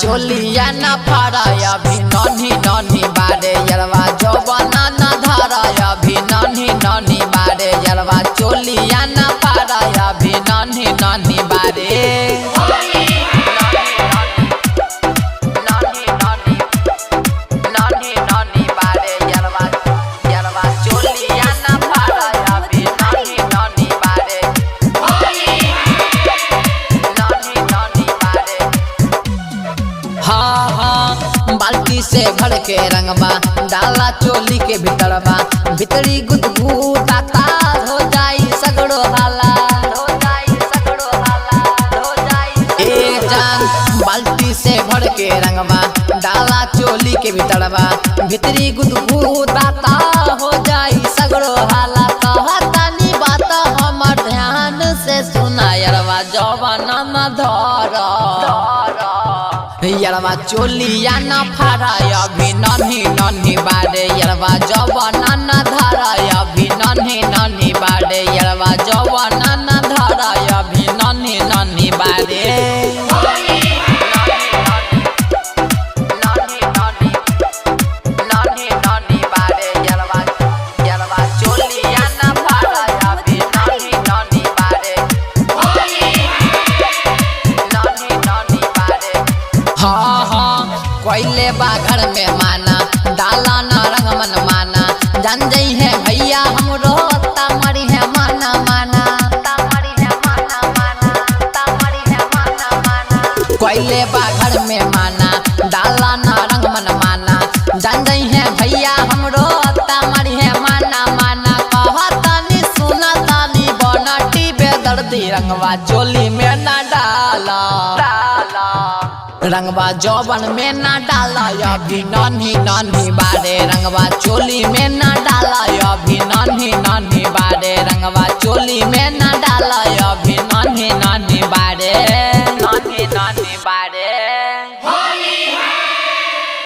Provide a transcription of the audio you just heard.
चोलिया न फराया अभी नन्ही नन्ही बारे यरवा जवाना न धराया अभी नन्ही नन्ही बारे यरवा चोलिया न फराया अभी नन्ही नन्ही बारे बाल्टी से भर के रंगबा डाला चोली के भीतरबा भीतरी गुदगुदाता हो जाई सगड़ो हाला हो जाई सगड़ो हाला हो जाई ए जान बाल्टी से भर के रंगबा डाला चोली के भीतरबा भीतरी गुदगुदाता हो जाई सगड़ो हाला कहतानी बात हमर ध्यान से सुना यरवा जवाना न धर यरवा चोलिया न फराया अभी नन्ही नन्ही बारे यरवा जवाना न धराया अभी नन्ही नन्ही बारे यरवा जवाना न धराया अभी नन्ही नन्ही बारे कोयले बा घर में माना डाला ना रंग मन माना जान जई है भैया हमरो तामरी है माना माना तामरी है माना माना तामरी है माना माना कोयले बा घर में माना डाला ना रंग मन माना जान जई है भैया हमरो तामरी है माना माना कहतानी सुना तानी बनटी बेदर्दी रंगवा चोली में ना डाला रंगवा जौवन में ना डाला अभी नन्ही नन्ही बारे रंगवा चोली में ना डाला अभी नन्ही नन्ही बारे रंगवा चोली में ना डाला अभी नन्ही नन्ही